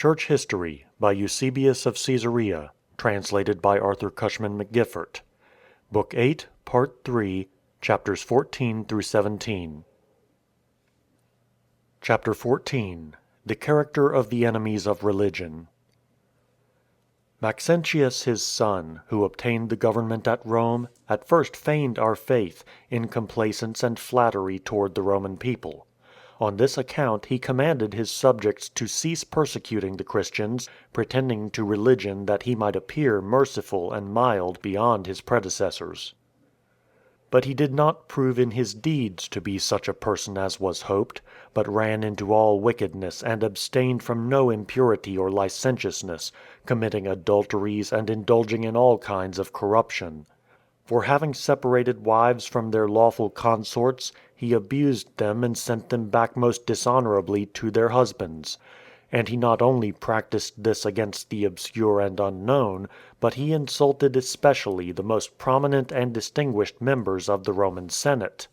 Church History by Eusebius of Caesarea, translated by Arthur Cushman McGiffert. Book 8, Part 3, Chapters 14 through 17. Chapter 14. The Character of the Enemies of Religion. Maxentius his son, who obtained the government at Rome, at first feigned our faith, in complaisance and flattery toward the Roman people. On this account he commanded his subjects to cease persecuting the Christians, pretending to religion that he might appear merciful and mild beyond his predecessors. But he did not prove in his deeds to be such a person as was hoped, but ran into all wickedness and abstained from no impurity or licentiousness, committing adulteries and indulging in all kinds of corruption. For having separated wives from their lawful consorts, he abused them and sent them back most dishonorably to their husbands. And he not only practiced this against the obscure and unknown, but he insulted especially the most prominent and distinguished members of the Roman Senate.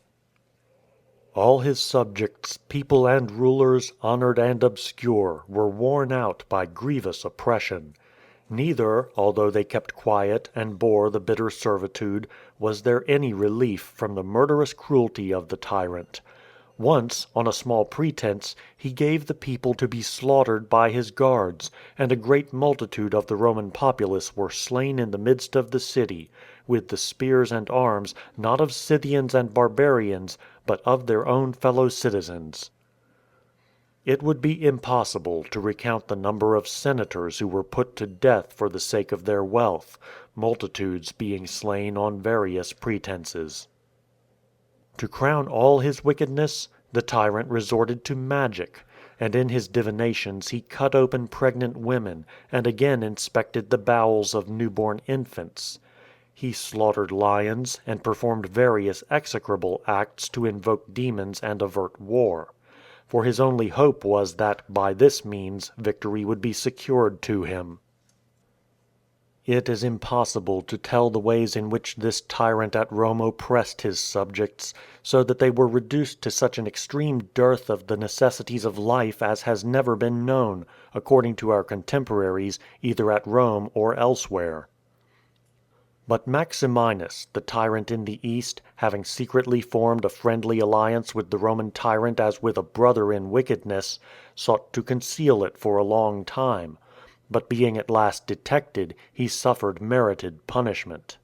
All his subjects, people and rulers, honored and obscure, were worn out by grievous oppression. Neither, although they kept quiet and bore the bitter servitude, was there any relief from the murderous cruelty of the tyrant. Once, on a small pretense, he gave the people to be slaughtered by his guards, and a great multitude of the Roman populace were slain in the midst of the city, with the spears and arms, not of Scythians and barbarians, but of their own fellow citizens. It would be impossible to recount the number of senators who were put to death for the sake of their wealth, multitudes being slain on various pretenses. To crown all his wickedness, the tyrant resorted to magic, and in his divinations he cut open pregnant women, and again inspected the bowels of newborn infants. He slaughtered lions, and performed various execrable acts to invoke demons and avert war. For his only hope was that, by this means, victory would be secured to him. It is impossible to tell the ways in which this tyrant at Rome oppressed his subjects, so that they were reduced to such an extreme dearth of the necessities of life as has never been known, according to our contemporaries, either at Rome or elsewhere. But Maximinus, the tyrant in the East, having secretly formed a friendly alliance with the Roman tyrant as with a brother in wickedness, sought to conceal it for a long time. But being at last detected, he suffered merited punishment.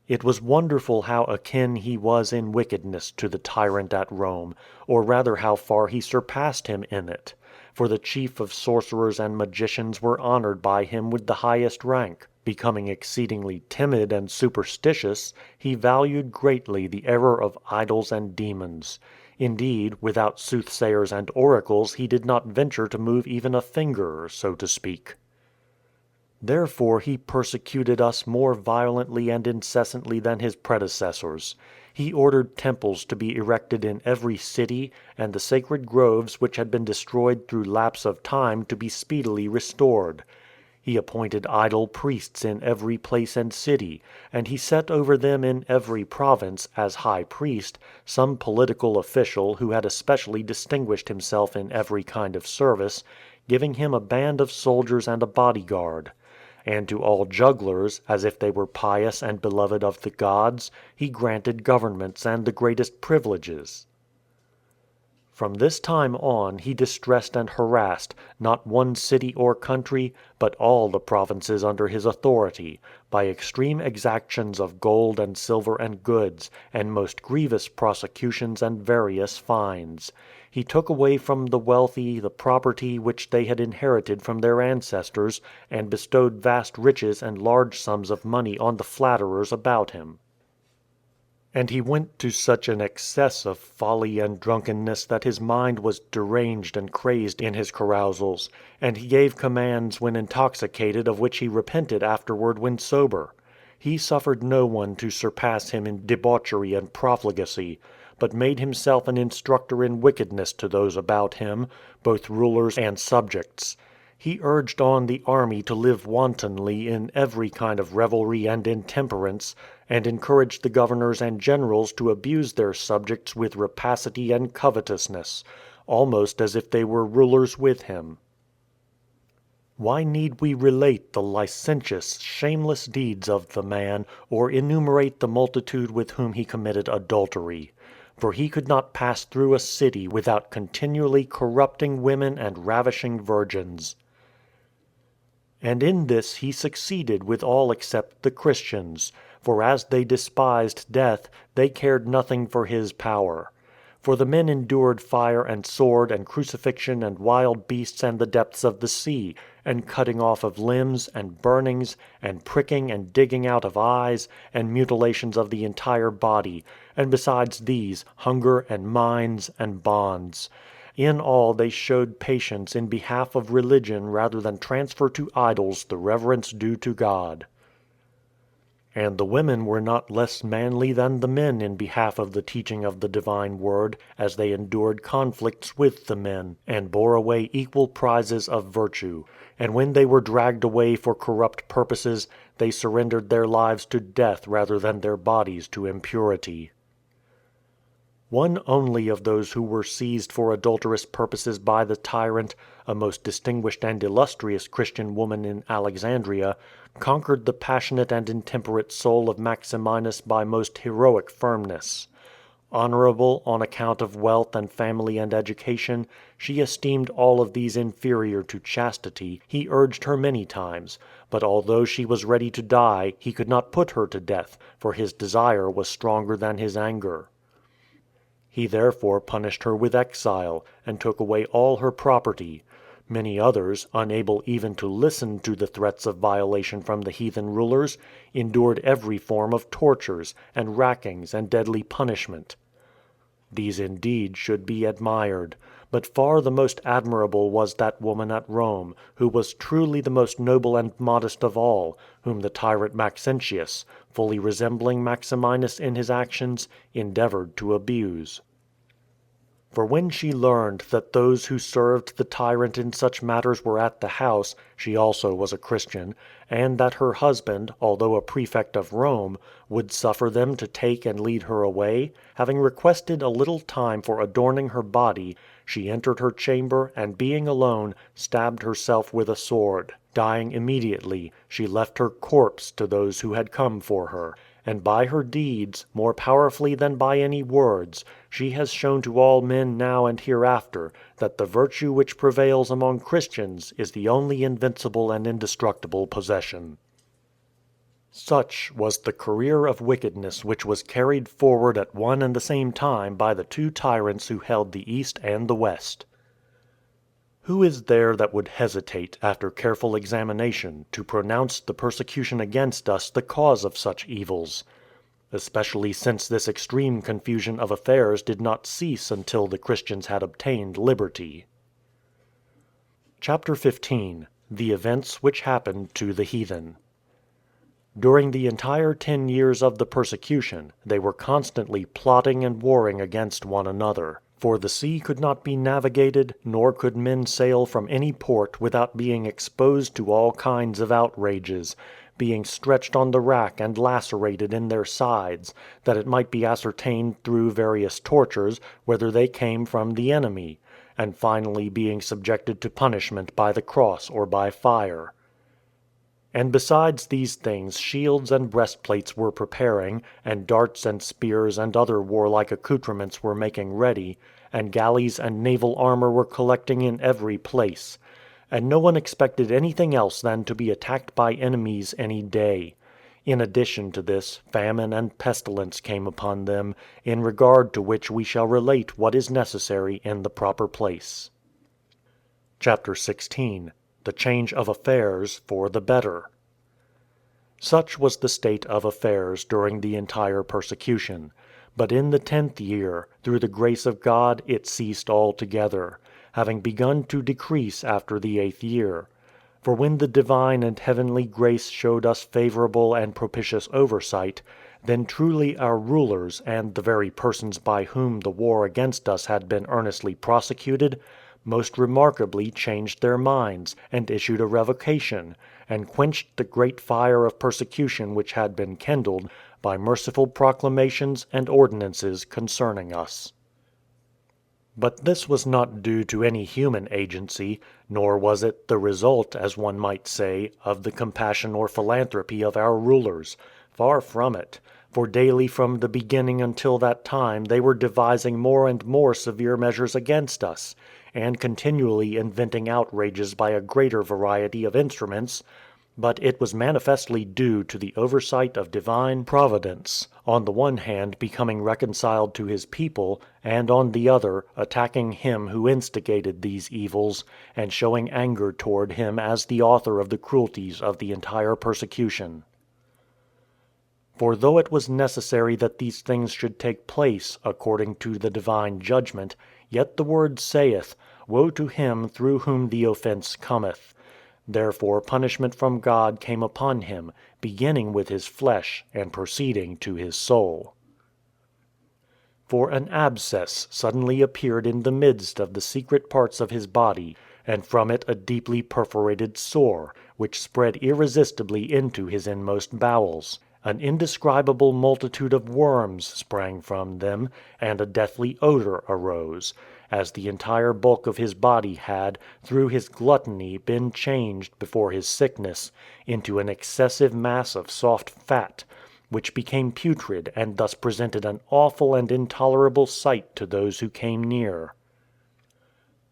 It was wonderful how akin he was in wickedness to the tyrant at Rome, or rather how far he surpassed him in it. For the chief of sorcerers and magicians were honored by him with the highest rank. Becoming exceedingly timid and superstitious, he valued greatly the error of idols and demons. Indeed, without soothsayers and oracles he did not venture to move even a finger, so to speak. Therefore he persecuted us more violently and incessantly than his predecessors. He ordered temples to be erected in every city, and the sacred groves which had been destroyed through lapse of time to be speedily restored. He appointed idol priests in every place and city, and he set over them in every province, as high priest, some political official who had especially distinguished himself in every kind of service, giving him a band of soldiers and a bodyguard. And to all jugglers, as if they were pious and beloved of the gods, he granted governments and the greatest privileges. From this time on he distressed and harassed, not one city or country, but all the provinces under his authority, by extreme exactions of gold and silver and goods, and most grievous prosecutions and various fines. He took away from the wealthy the property which they had inherited from their ancestors, and bestowed vast riches and large sums of money on the flatterers about him. And he went to such an excess of folly and drunkenness that his mind was deranged and crazed in his carousals, and he gave commands when intoxicated of which he repented afterward when sober. He suffered no one to surpass him in debauchery and profligacy, but made himself an instructor in wickedness to those about him, both rulers and subjects. He urged on the army to live wantonly in every kind of revelry and intemperance, and encouraged the governors and generals to abuse their subjects with rapacity and covetousness, almost as if they were rulers with him. Why need we relate the licentious, shameless deeds of the man, or enumerate the multitude with whom he committed adultery? For he could not pass through a city without continually corrupting women and ravishing virgins. And in this he succeeded with all except the Christians, for as they despised death, they cared nothing for his power. For the men endured fire and sword and crucifixion and wild beasts and the depths of the sea, and cutting off of limbs, and burnings, and pricking and digging out of eyes, and mutilations of the entire body, and besides these, hunger and mines and bonds. In all they showed patience in behalf of religion rather than transfer to idols the reverence due to God. And the women were not less manly than the men in behalf of the teaching of the divine word, as they endured conflicts with the men, and bore away equal prizes of virtue. And when they were dragged away for corrupt purposes, they surrendered their lives to death rather than their bodies to impurity. One only of those who were seized for adulterous purposes by the tyrant, a most distinguished and illustrious Christian woman in Alexandria, conquered the passionate and intemperate soul of Maximinus by most heroic firmness. Honorable on account of wealth and family and education, she esteemed all of these inferior to chastity. He urged her many times, but although she was ready to die, he could not put her to death, for his desire was stronger than his anger. He therefore punished her with exile, and took away all her property. Many others, unable even to listen to the threats of violation from the heathen rulers, endured every form of tortures, and rackings, and deadly punishment. These indeed should be admired, but far the most admirable was that woman at Rome, who was truly the most noble and modest of all, whom the tyrant Maxentius, fully resembling Maximinus in his actions, endeavored to abuse. For when she learned that those who served the tyrant in such matters were at the house, she also was a Christian, and that her husband, although a prefect of Rome, would suffer them to take and lead her away, having requested a little time for adorning her body, she entered her chamber, and being alone, stabbed herself with a sword. Dying immediately, she left her corpse to those who had come for her. And by her deeds, more powerfully than by any words, she has shown to all men now and hereafter that the virtue which prevails among Christians is the only invincible and indestructible possession. Such was the career of wickedness which was carried forward at one and the same time by the two tyrants who held the East and the West. Who is there that would hesitate, after careful examination, to pronounce the persecution against us the cause of such evils? Especially since this extreme confusion of affairs did not cease until the Christians had obtained liberty. Chapter 15. The Events which Happened to the Heathen. During the entire 10 years of the persecution, they were constantly plotting and warring against one another. For the sea could not be navigated, nor could men sail from any port without being exposed to all kinds of outrages, being stretched on the rack and lacerated in their sides, that it might be ascertained through various tortures whether they came from the enemy, and finally being subjected to punishment by the cross or by fire. And besides these things shields and breastplates were preparing, and darts and spears and other warlike accoutrements were making ready, and galleys and naval armor were collecting in every place. And no one expected anything else than to be attacked by enemies any day. In addition to this, famine and pestilence came upon them, in regard to which we shall relate what is necessary in the proper place. Chapter 16. The change of affairs for the better. Such was the state of affairs during the entire persecution. But in the 10th year, through the grace of God, it ceased altogether, having begun to decrease after the 8th year. For when the divine and heavenly grace showed us favorable and propitious oversight, then truly our rulers, and the very persons by whom the war against us had been earnestly prosecuted, most remarkably changed their minds, and issued a revocation, and quenched the great fire of persecution which had been kindled, by merciful proclamations and ordinances concerning us. But this was not due to any human agency, Nor was it the result, as one might say, of the compassion or philanthropy of our rulers. Far from it. For daily from the beginning until that time they were devising more and more severe measures against us, and continually inventing outrages by a greater variety of instruments. But it was manifestly due to the oversight of divine Providence, on the one hand becoming reconciled to his people, and on the other attacking him who instigated these evils, and showing anger toward him as the author of the cruelties of the entire persecution. For though it was necessary that these things should take place according to the divine judgment, yet the word saith, Woe to him through whom the offense cometh. Therefore punishment from God came upon him, beginning with his flesh, and proceeding to his soul. For an abscess suddenly appeared in the midst of the secret parts of his body, and from it a deeply perforated sore, which spread irresistibly into his inmost bowels. An indescribable multitude of worms sprang from them, and a deathly odor arose, as the entire bulk of his body had, through his gluttony, been changed, before his sickness, into an excessive mass of soft fat, which became putrid and thus presented an awful and intolerable sight to those who came near.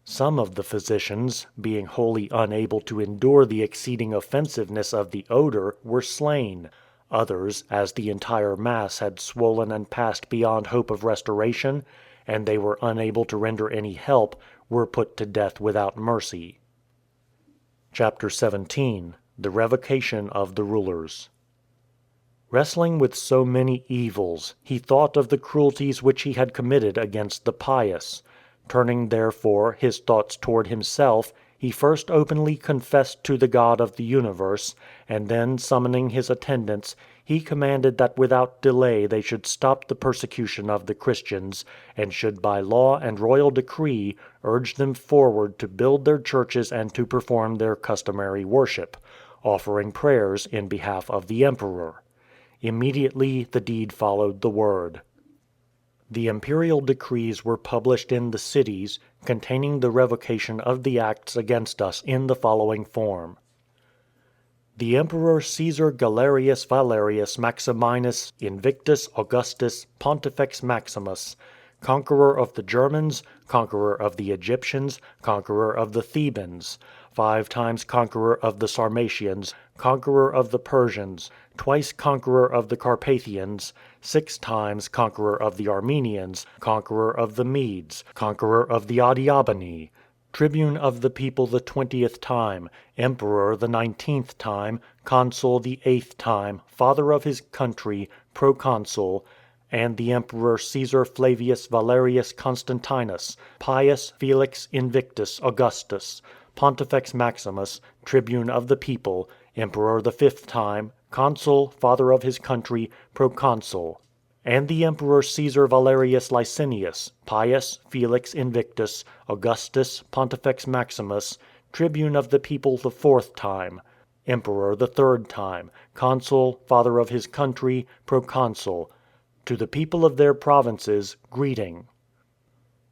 Some of the physicians, being wholly unable to endure the exceeding offensiveness of the odor, were slain. Others, as the entire mass had swollen and passed beyond hope of restoration, and they were unable to render any help, were put to death without mercy. Chapter 17. The Revocation of the Rulers. Wrestling with so many evils, he thought of the cruelties which he had committed against the pious. Turning therefore his thoughts toward himself, he first openly confessed to the God of the universe, and then summoning his attendants, he commanded that without delay they should stop the persecution of the Christians, and should by law and royal decree urge them forward to build their churches and to perform their customary worship, offering prayers in behalf of the emperor. Immediately the deed followed the word. The imperial decrees were published in the cities, containing the revocation of the acts against us in the following form. The Emperor Caesar Galerius Valerius Maximinus Invictus Augustus Pontifex Maximus, conqueror of the Germans, conqueror of the Egyptians, conqueror of the Thebans, 5 times conqueror of the Sarmatians, conqueror of the Persians, twice conqueror of the Carpathians, 6 times conqueror of the Armenians, conqueror of the Medes, conqueror of the Adiabani, tribune of the people the 20th time, emperor the 19th time, consul the 8th time, father of his country, proconsul, and the Emperor Caesar Flavius Valerius Constantinus, Pius Felix Invictus Augustus, Pontifex Maximus, tribune of the people, emperor the 5th time, consul, father of his country, proconsul, and the Emperor Caesar Valerius Licinius, Pius Felix Invictus Augustus Pontifex Maximus, tribune of the people the 4th time, emperor the 3rd time, consul, father of his country, proconsul, to the people of their provinces, greeting.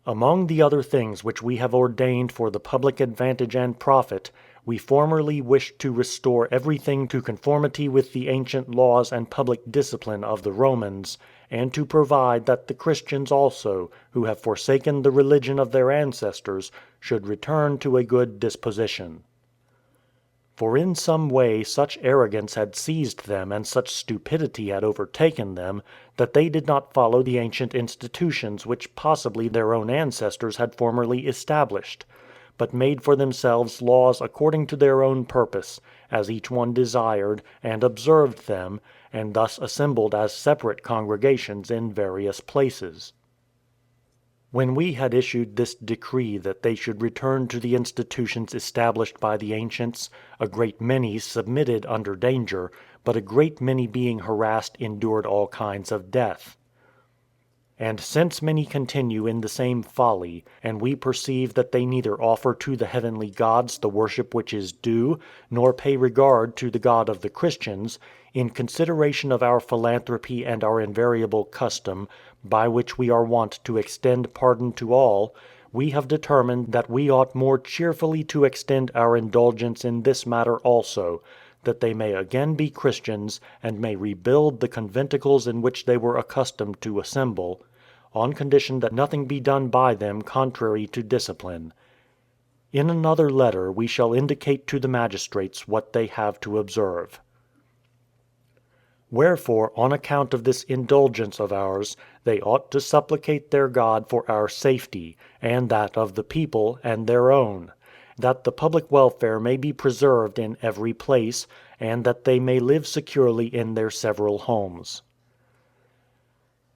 Among the other things which we have ordained for the public advantage and profit, we formerly wished to restore everything to conformity with the ancient laws and public discipline of the Romans, and to provide that the Christians also, who have forsaken the religion of their ancestors, should return to a good disposition. For in some way such arrogance had seized them and such stupidity had overtaken them, that they did not follow the ancient institutions which possibly their own ancestors had formerly established, but made for themselves laws according to their own purpose, as each one desired, and observed them, and thus assembled as separate congregations in various places. When we had issued this decree that they should return to the institutions established by the ancients, a great many submitted under danger, but a great many being harassed endured all kinds of death. And since many continue in the same folly, and we perceive that they neither offer to the heavenly gods the worship which is due, nor pay regard to the God of the Christians, in consideration of our philanthropy and our invariable custom, by which we are wont to extend pardon to all, we have determined that we ought more cheerfully to extend our indulgence in this matter also, that they may again be Christians, and may rebuild the conventicles in which they were accustomed to assemble, on condition that nothing be done by them contrary to discipline. In another letter we shall indicate to the magistrates what they have to observe. Wherefore, on account of this indulgence of ours, they ought to supplicate their God for our safety, and that of the people, and their own; that the public welfare may be preserved in every place, and that they may live securely in their several homes.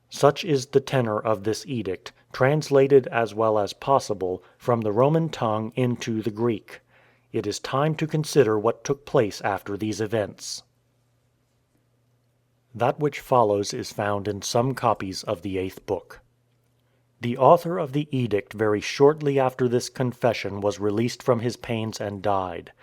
Such is the tenor of this edict, translated as well as possible from the Roman tongue into the Greek. It is time to consider what took place after these events. That which follows is found in some copies of the 8th book. The author of the edict very shortly after this confession was released from his pains and died.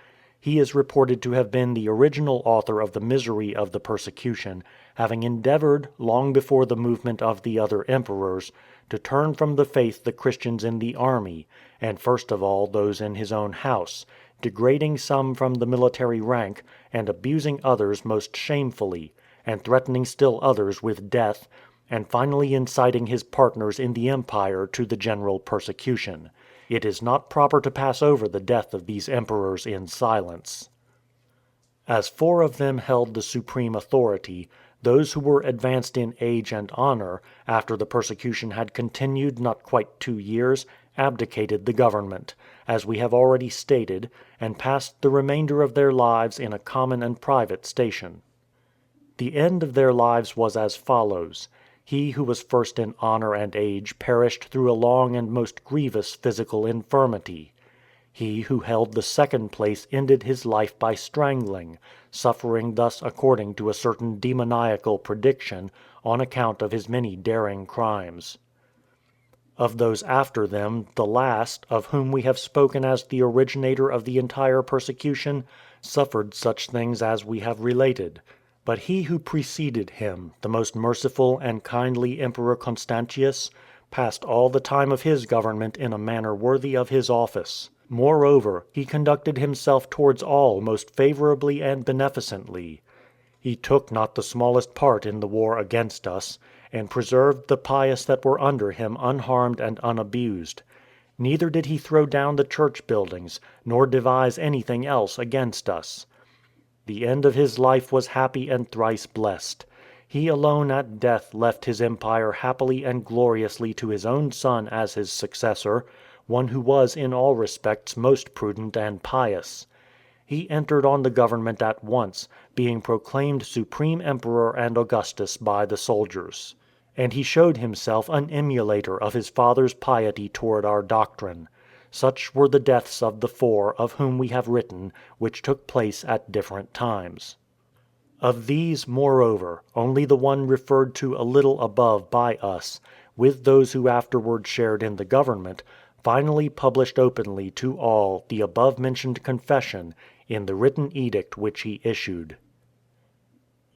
He is reported to have been the original author of the misery of the persecution, having endeavored, long before the movement of the other emperors, to turn from the faith the Christians in the army, and first of all those in his own house, degrading some from the military rank, and abusing others most shamefully, and threatening still others with death, and finally inciting his partners in the empire to the general persecution. It is not proper to pass over the death of these emperors in silence. As 4 of them held the supreme authority, those who were advanced in age and honor, after the persecution had continued not quite 2 years, abdicated the government, as we have already stated, and passed the remainder of their lives in a common and private station. The end of their lives was as follows. He who was first in honor and age perished through a long and most grievous physical infirmity. He who held the second place ended his life by strangling, suffering thus according to a certain demoniacal prediction, on account of his many daring crimes. Of those after them, the last, of whom we have spoken as the originator of the entire persecution, suffered such things as we have related. But he who preceded him, the most merciful and kindly Emperor Constantius, passed all the time of his government in a manner worthy of his office. Moreover, he conducted himself towards all most favorably and beneficently. He took not the smallest part in the war against us, and preserved the pious that were under him unharmed and unabused. Neither did he throw down the church buildings, nor devise anything else against us. The end of his life was happy and thrice blessed. He alone at death left his empire happily and gloriously to his own son as his successor, one who was in all respects most prudent and pious. He entered on the government at once, being proclaimed supreme emperor and Augustus by the soldiers. And he showed himself an emulator of his father's piety toward our doctrine. Such were the deaths of the 4 of whom we have written, which took place at different times. Of these, moreover, only the one referred to a little above by us, with those who afterward shared in the government, finally published openly to all the above-mentioned confession in the written edict which he issued.